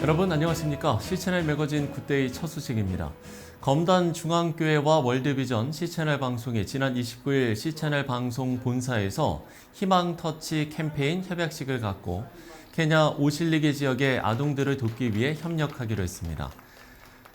여러분 안녕하십니까? C채널 매거진 굿데이 첫 소식입니다. 검단 중앙교회와 월드비전 C채널 방송이 지난 29일 C채널 방송 본사에서 희망터치 캠페인 협약식을 갖고 케냐 오실리게 지역의 아동들을 돕기 위해 협력하기로 했습니다.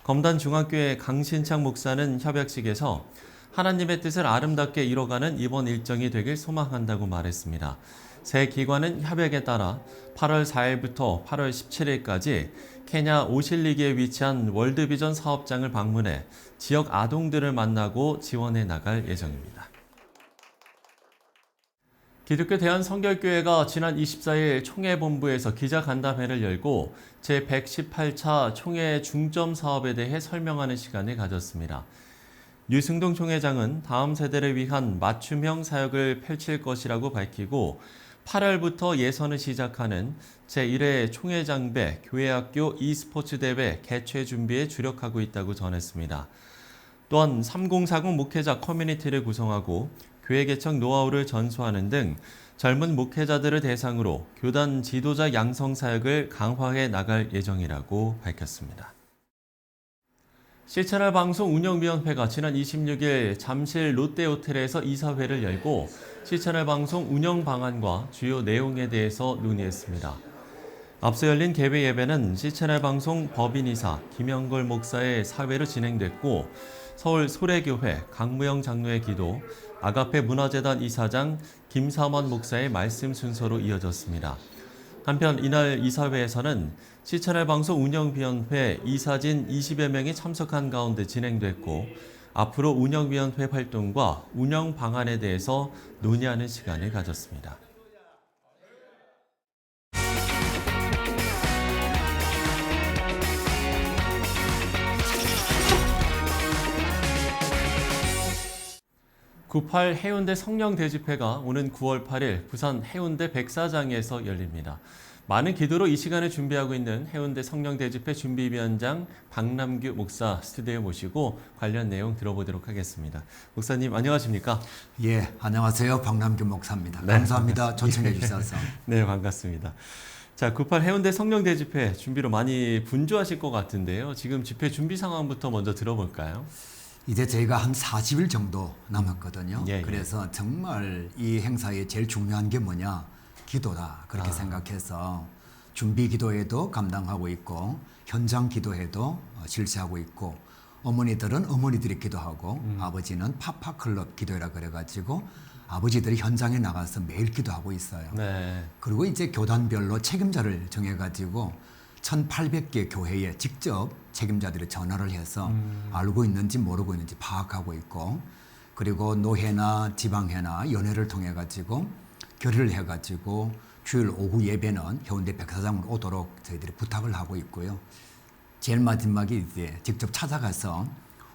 검단 중앙교회 강신창 목사는 협약식에서 하나님의 뜻을 아름답게 이뤄가는 이번 일정이 되길 소망한다고 말했습니다. 새 기관은 협약에 따라 8월 4일부터 8월 17일까지 케냐 오실리게에 위치한 월드비전 사업장을 방문해 지역 아동들을 만나고 지원해 나갈 예정입니다. 기독교 대한성결교회가 지난 24일 총회본부에서 기자간담회를 열고 제118차 총회 중점 사업에 대해 설명하는 시간을 가졌습니다. 류승동 총회장은 다음 세대를 위한 맞춤형 사역을 펼칠 것이라고 밝히고 8월부터 예선을 시작하는 제1회 총회장배 교회학교 e스포츠 대회 개최 준비에 주력하고 있다고 전했습니다. 또한 3040 목회자 커뮤니티를 구성하고 교회 개척 노하우를 전수하는 등 젊은 목회자들을 대상으로 교단 지도자 양성 사역을 강화해 나갈 예정이라고 밝혔습니다. C채널 방송 운영위원회가 지난 26일 잠실 롯데호텔에서 이사회를 열고 C채널 방송 운영 방안과 주요 내용에 대해서 논의했습니다. 앞서 열린 개회 예배는 C채널 방송 법인이사 김영걸 목사의 사회로 진행됐고 서울 소래교회 강무영 장로의 기도, 아가페 문화재단 이사장 김삼원 목사의 말씀 순서로 이어졌습니다. 한편 이날 이사회에서는 C채널 방송 운영위원회 이사진 20여 명이 참석한 가운데 진행됐고 앞으로 운영위원회 활동과 운영 방안에 대해서 논의하는 시간을 가졌습니다. 구8 해운대 성령대집회가 오는 9월 8일 부산 해운대 백사장에서 열립니다. 많은 기도로 이 시간을 준비하고 있는 해운대 성령대집회 준비위원장 박남규 목사 스튜디오에 모시고 관련 내용 들어보도록 하겠습니다. 목사님 안녕하십니까? 예, 안녕하세요. 박남규 목사입니다. 네, 감사합니다. 초청해 주셔서. 네, 반갑습니다. 자, 구8 해운대 성령대집회 준비로 많이 분주하실 것 같은데요. 지금 집회 준비 상황부터 먼저 들어볼까요? 이제 저희가 한 40일 정도 남았거든요. 예. 그래서 정말 이 행사에 제일 중요한 게 뭐냐? 기도다. 그렇게 생각해서 준비 기도회도 감당하고 있고 현장 기도회도 실시하고 있고 어머니들은 어머니들이 기도하고 아버지는 파파클럽 기도회라 그래가지고 아버지들이 현장에 나가서 매일 기도하고 있어요. 네. 그리고 이제 교단별로 책임자를 정해가지고 1,800개 교회에 직접 책임자들이 전화를 해서 알고 있는지 모르고 있는지 파악하고 있고 그리고 노회나 지방회나 연회를 통해 가지고 결의를 해가지고 주일 오후 예배는 해운대 백사장으로 오도록 저희들이 부탁을 하고 있고요. 제일 마지막에 이제 직접 찾아가서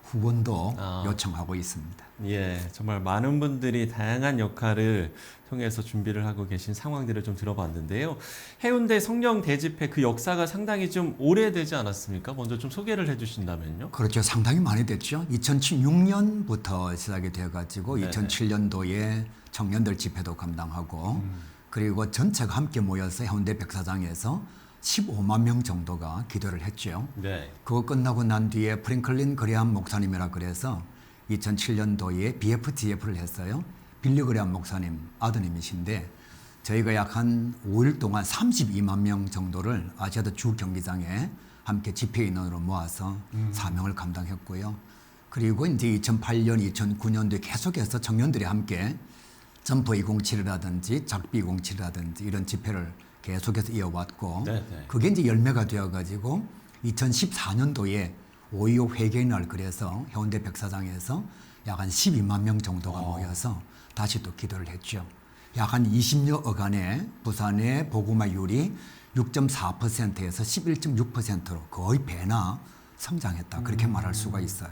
후원도 요청하고 있습니다. 예, 정말 많은 분들이 다양한 역할을 통해서 준비를 하고 계신 상황들을 좀 들어봤는데요. 해운대 성령 대집회 그 역사가 상당히 좀 오래되지 않았습니까? 먼저 좀 소개를 해주신다면요. 그렇죠. 상당히 많이 됐죠. 2006년부터 시작이 돼가지고 2007년도에 청년들 집회도 감당하고 그리고 전체가 함께 모여서 해운대 백사장에서 15만 명 정도가 기도를 했죠. 네. 그거 끝나고 난 뒤에 프랭클린 그레함 목사님이라 그래서 2007년도에 BFTF를 했어요. 빌리 그레함 목사님 아드님이신데 저희가 약 한 5일 동안 32만 명 정도를 아시아드 주 경기장에 함께 집회 인원으로 모아서 사명을 감당했고요. 그리고 이제 2008년, 2009년도에 계속해서 청년들이 함께 점프 207이라든지 작비 207이라든지 이런 집회를 계속해서 이어왔고 네네. 그게 이제 열매가 되어가지고 2014년도에 5.25 회개의 날 그래서 해운대 백사장에서 약 한 12만 명 정도가 모여서 다시 또 기도를 했죠. 약 한 20여억 안에 부산의 복음화율이 6.4%에서 11.6%로 거의 배나 성장했다. 그렇게 말할 수가 있어요.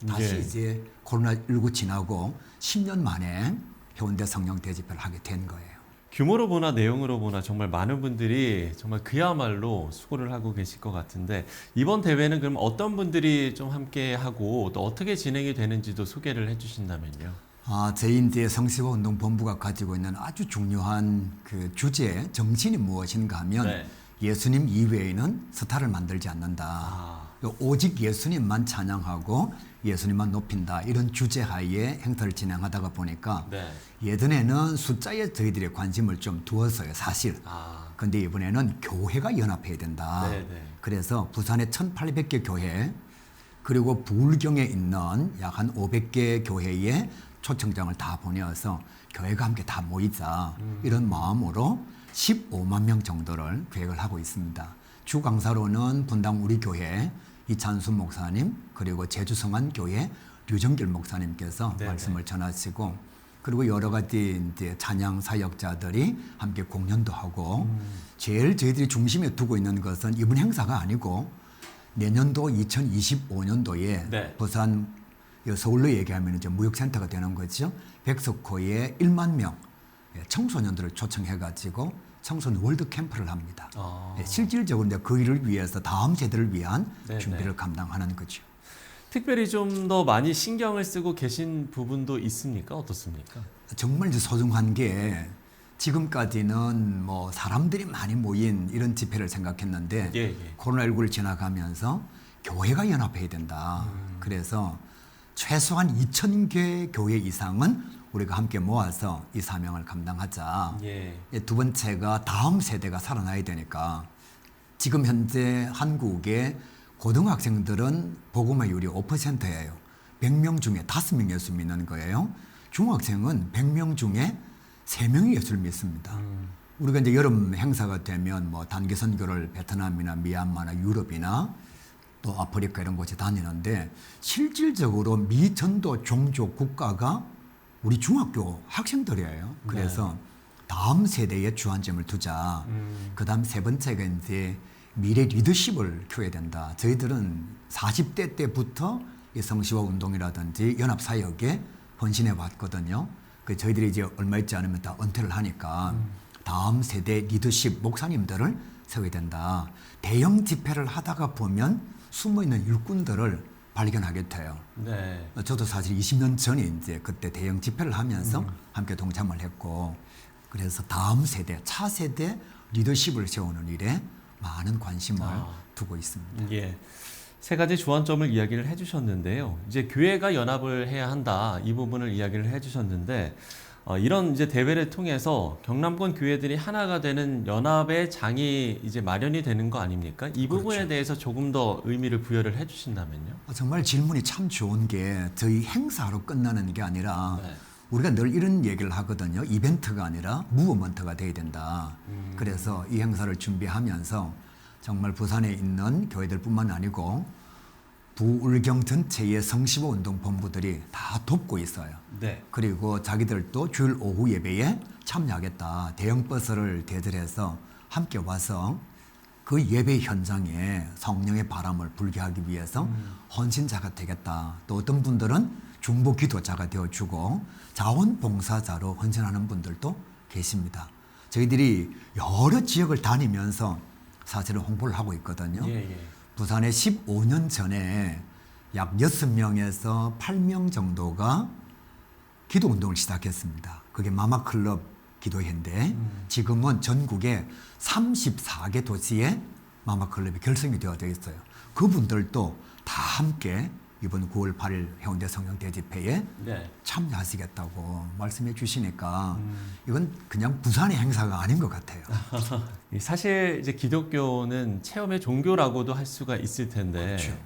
다시 예. 이제 코로나19 지나고 10년 만에 해운대 성령 대집회를 하게 된 거예요. 규모로 보나 내용으로 보나 정말 많은 분들이 정말 그야말로 수고를 하고 계실 것 같은데 이번 대회는 그럼 어떤 분들이 좀 함께 하고 또 어떻게 진행이 되는지도 소개를 해주신다면요. 저희 이제 성시호 운동본부가 가지고 있는 아주 중요한 그 주제 정신이 무엇인가 하면 네. 예수님 이외에는 스타를 만들지 않는다. 오직 예수님만 찬양하고 예수님만 높인다. 이런 주제하에 행사를 진행하다가 보니까 네. 예전에는 숫자에 저희들이 관심을 좀 두었어요. 사실. 근데 이번에는 교회가 연합해야 된다. 네, 네. 그래서 부산의 1800개 교회 그리고 부울경에 있는 약 한 500개 교회에 초청장을 다 보내어서 교회가 함께 다 모이자 이런 마음으로 15만 명 정도를 계획을 하고 있습니다. 주 강사로는 분당 우리 교회 이찬수 목사님 그리고 제주성안 교회 류정길 목사님께서 네네. 말씀을 전하시고 그리고 여러 가지 이제 찬양 사역자들이 함께 공연도 하고 제일 저희들이 중심에 두고 있는 것은 이번 행사가 아니고 내년도 2025년도에 네. 부산 서울로 얘기하면 이제 무역센터가 되는 거죠. 백석호에 1만 명 청소년들을 초청해가지고 청소년 월드 캠프를 합니다. 실질적으로 이제 그 일을 위해서 다음 세대를 위한 네네. 준비를 감당하는 거죠. 특별히 좀 더 많이 신경을 쓰고 계신 부분도 있습니까? 어떻습니까? 정말 이제 소중한 게 지금까지는 뭐 사람들이 많이 모인 이런 집회를 생각했는데 예, 예. 코로나19를 지나가면서 교회가 연합해야 된다. 그래서 최소한 2,000개 교회 이상은 우리가 함께 모아서 이 사명을 감당하자. 예. 두 번째가 다음 세대가 살아나야 되니까 지금 현재 한국의 고등학생들은 복음화율이 5%예요. 100명 중에 5명 예수 믿는 거예요. 중학생은 100명 중에 3명이 예수를 믿습니다. 우리가 이제 여름 행사가 되면 뭐 단기 선교를 베트남이나 미얀마나 유럽이나 또 아프리카 이런 곳에 다니는데 실질적으로 미전도 종족 국가가 우리 중학교 학생들이에요. 그래서 다음 세대에 주안점을 두자. 그다음 세 번째가 이제 미래 리더십을 키워야 된다. 저희들은 40대 때부터 이 성시화 운동이라든지 연합 사역에 헌신해 왔거든요. 그 저희들이 이제 얼마 있지 않으면 다 은퇴를 하니까 다음 세대 리더십 목사님들을 세워야 된다. 대형 집회를 하다가 보면 숨어 있는 일꾼들을 발견하게 돼요. 네. 저도 사실 20년 전에 이제 그때 대형 집회를 하면서 함께 동참을 했고 그래서 다음 세대, 차세대 리더십을 세우는 일에 많은 관심을 두고 있습니다. 예. 세 가지 주안점을 이야기를 해주셨는데요. 이제 교회가 연합을 해야 한다 이 부분을 이야기를 해주셨는데 이런 이제 대회를 통해서 경남권 교회들이 하나가 되는 연합의 장이 이제 마련이 되는 거 아닙니까? 이 부분에 그렇죠. 대해서 조금 더 의미를 부여를 해주신다면요. 정말 질문이 참 좋은 게 저희 행사로 끝나는 게 아니라 네. 우리가 늘 이런 얘기를 하거든요. 이벤트가 아니라 무브먼트가 돼야 된다. 그래서 이 행사를 준비하면서 정말 부산에 있는 교회들뿐만 아니고 부울경 전체의 성시보 운동 본부들이 다 돕고 있어요. 네. 그리고 자기들도 주일 오후 예배에 참여하겠다. 대형 버스를 대절해서 함께 와서 그 예배 현장에 성령의 바람을 불게 하기 위해서 헌신자가 되겠다. 또 어떤 분들은 중보 기도자가 되어주고 자원봉사자로 헌신하는 분들도 계십니다. 저희들이 여러 지역을 다니면서 사실은 홍보를 하고 있거든요. 예, 예. 부산에 15년 전에 약 6명에서 8명 정도가 기도 운동을 시작했습니다. 그게 마마클럽 기도회인데 지금은 전국에 34개 도시에 마마클럽이 결성이 되어져 있어요. 그분들도 다 함께 이번 9월 8일 해운대 성령 대집회에 네. 참여하시겠다고 말씀해 주시니까 이건 그냥 부산의 행사가 아닌 것 같아요. 사실 이제 기독교는 체험의 종교라고도 할 수가 있을 텐데 그렇죠.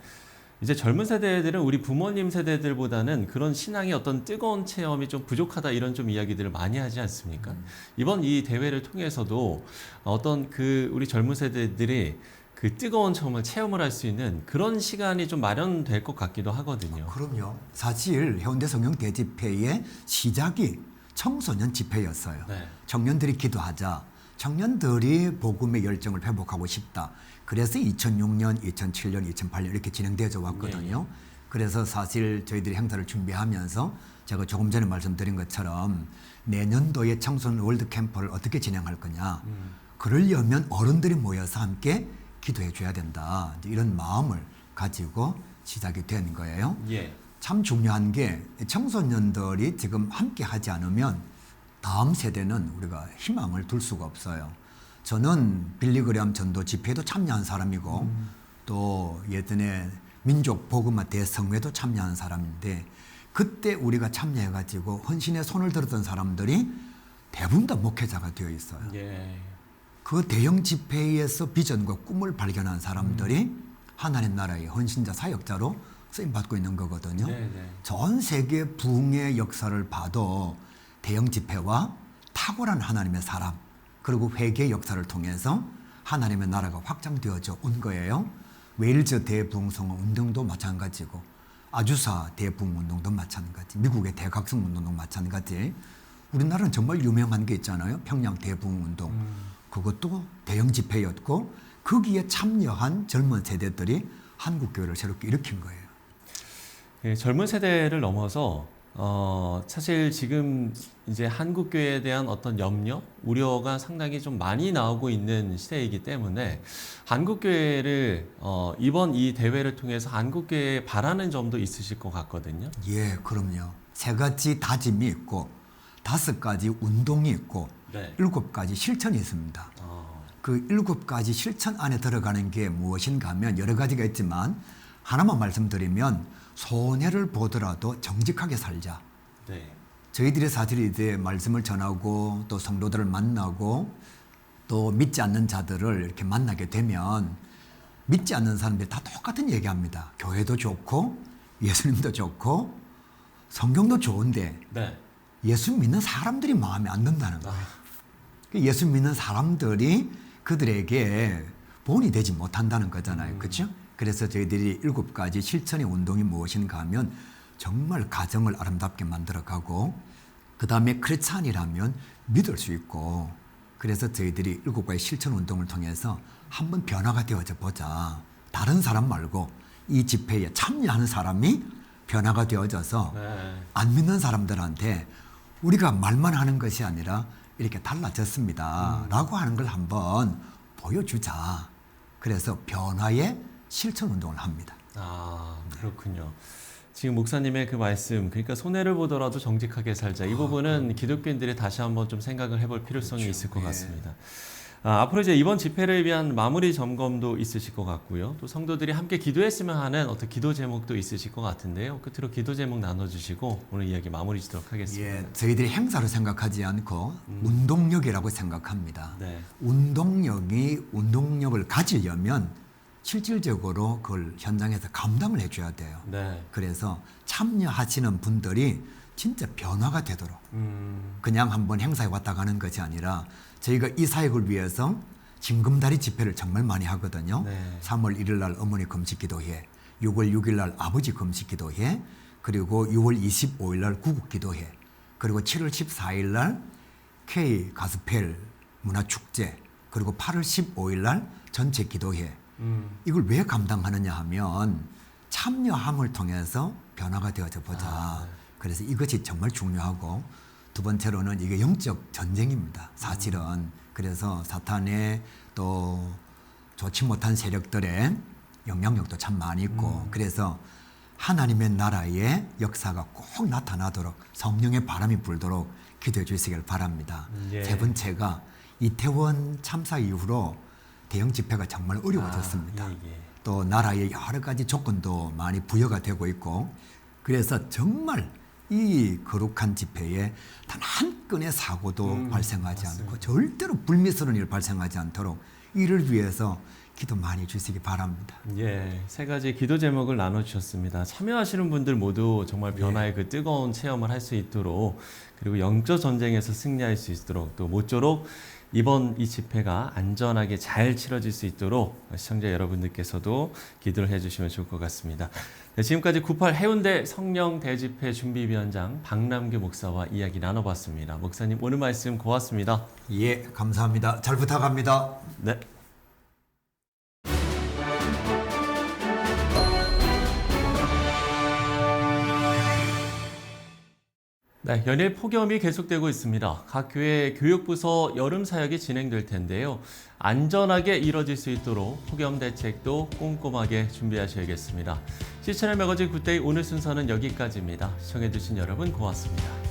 이제 젊은 세대들은 우리 부모님 세대들보다는 그런 신앙의 어떤 뜨거운 체험이 좀 부족하다 이런 좀 이야기들을 많이 하지 않습니까? 이번 이 대회를 통해서도 어떤 그 우리 젊은 세대들이 그 뜨거운 체험을 할 수 있는 그런 시간이 좀 마련될 것 같기도 하거든요. 그럼요. 사실 해운대 성령 대집회의 시작이 청소년 집회였어요. 네. 청년들이 기도하자. 청년들이 복음의 열정을 회복하고 싶다. 그래서 2006년, 2007년, 2008년 이렇게 진행되어져 왔거든요. 그래서 사실 저희들이 행사를 준비하면서 제가 조금 전에 말씀드린 것처럼 내년도에 청소년 월드 캠프를 어떻게 진행할 거냐. 그러려면 어른들이 모여서 함께 기도해 줘야 된다. 이런 마음을 가지고 시작이 된 거예요. 예. 참 중요한 게 청소년들이 지금 함께 하지 않으면 다음 세대는 우리가 희망을 둘 수가 없어요. 저는 빌리그레암 전도 집회도 참여한 사람이고 또 예전에 민족 복음화 대성회도 참여한 사람인데 그때 우리가 참여해가지고 헌신의 손을 들었던 사람들이 대부분 다 목회자가 되어 있어요. 예. 그 대형 집회에서 비전과 꿈을 발견한 사람들이 하나님 나라의 헌신자 사역자로 쓰임 받고 있는 거거든요. 네네. 전 세계 부흥의 역사를 봐도 대형 집회와 탁월한 하나님의 사람 그리고 회개 역사를 통해서 하나님의 나라가 확장되어져 온 거예요. 웨일즈 대부흥성 운동도 마찬가지고 아주사 대부흥 운동도 마찬가지, 미국의 대각성 운동도 마찬가지. 우리나라는 정말 유명한 게 있잖아요. 평양 대부흥 운동. 그것도 대형 집회였고 거기에 참여한 젊은 세대들이 한국 교회를 새롭게 일으킨 거예요. 예, 젊은 세대를 넘어서 사실 지금 이제 한국 교회에 대한 어떤 염려, 우려가 상당히 좀 많이 나오고 있는 시대이기 때문에 한국 교회를 이번 이 대회를 통해서 한국 교회에 바라는 점도 있으실 것 같거든요. 예, 그럼요. 3가지 다짐이 있고 5가지 운동이 있고 네. 7가지 실천이 있습니다. 그 7가지 실천 안에 들어가는 게 무엇인가 하면 여러 가지가 있지만 하나만 말씀드리면 손해를 보더라도 정직하게 살자. 네. 저희들이 사실 이제 말씀을 전하고 또 성도들을 만나고 또 믿지 않는 자들을 이렇게 만나게 되면 믿지 않는 사람들이 다 똑같은 얘기합니다. 교회도 좋고 예수님도 좋고 성경도 좋은데 네. 예수 믿는 사람들이 마음에 안 든다는 거예요. 예수 믿는 사람들이 그들에게 본이 되지 못한다는 거잖아요. 그렇죠? 그래서 저희들이 7가지 실천의 운동이 무엇인가 하면 정말 가정을 아름답게 만들어가고 그 다음에 크리스찬이라면 믿을 수 있고 그래서 저희들이 7가지 실천 운동을 통해서 한번 변화가 되어져 보자. 다른 사람 말고 이 집회에 참여하는 사람이 변화가 되어져서 네. 안 믿는 사람들한테 우리가 말만 하는 것이 아니라 이렇게 달라졌습니다. 라고 하는 걸 한번 보여주자. 그래서 변화의 실천 운동을 합니다. 아, 그렇군요. 지금 목사님의 그 말씀, 그러니까 손해를 보더라도 정직하게 살자. 이 부분은 기독교인들이 다시 한번 좀 생각을 해볼 필요성이 그렇죠. 있을 것 예. 같습니다. 앞으로 이제 이번 집회를 위한 마무리 점검도 있으실 것 같고요. 또 성도들이 함께 기도했으면 하는 어떤 기도 제목도 있으실 것 같은데요. 끝으로 기도 제목 나눠주시고 오늘 이야기 마무리 짓도록 하겠습니다. 예, 저희들이 행사로 생각하지 않고 운동력이라고 생각합니다. 네. 운동력을 가지려면 실질적으로 그걸 현장에서 감당을 해줘야 돼요. 네. 그래서 참여하시는 분들이 진짜 변화가 되도록 그냥 한번 행사에 왔다 가는 것이 아니라 저희가 이 사역을 위해서 징금다리 집회를 정말 많이 하거든요. 네. 3월 1일 날 어머니 금식기도회, 6월 6일 날 아버지 금식기도회, 그리고 6월 25일 날 구국기도회, 그리고 7월 14일 날 K 가스펠 문화축제, 그리고 8월 15일 날 전체 기도회. 이걸 왜 감당하느냐 하면 참여함을 통해서 변화가 되어져 보자. 그래서 이것이 정말 중요하고 두 번째로는 이게 영적 전쟁입니다. 사실은. 그래서 사탄의 또 좋지 못한 세력들의 영향력도 참 많이 있고 그래서 하나님의 나라의 역사가 꼭 나타나도록 성령의 바람이 불도록 기도해 주시길 바랍니다. 예. 세 번째가 이태원 참사 이후로 대형 집회가 정말 어려워졌습니다. 예. 또 나라의 여러 가지 조건도 많이 부여가 되고 있고 그래서 정말 이 거룩한 집회에 단 한 건의 사고도 발생하지 맞습니다. 않고 절대로 불미스러운 일 발생하지 않도록 이를 위해서 기도 많이 주시기 바랍니다. 예, 3가지 기도 제목을 나눠주셨습니다. 참여하시는 분들 모두 정말 변화의 그 뜨거운 체험을 할 수 있도록 그리고 영적 전쟁에서 승리할 수 있도록 또 모쪼록 이번 이 집회가 안전하게 잘 치러질 수 있도록 시청자 여러분들께서도 기도를 해주시면 좋을 것 같습니다. 네, 지금까지 98 해운대 성령 대집회 준비위원장 박남규 목사와 이야기 나눠봤습니다. 목사님 오늘 말씀 고맙습니다. 예, 감사합니다. 잘 부탁합니다. 네. 네, 연일 폭염이 계속되고 있습니다. 각 교회 교육부서 여름 사역이 진행될 텐데요. 안전하게 이뤄질 수 있도록 폭염 대책도 꼼꼼하게 준비하셔야겠습니다. 시청의 매거진 굿데이 오늘 순서는 여기까지입니다. 시청해주신 여러분 고맙습니다.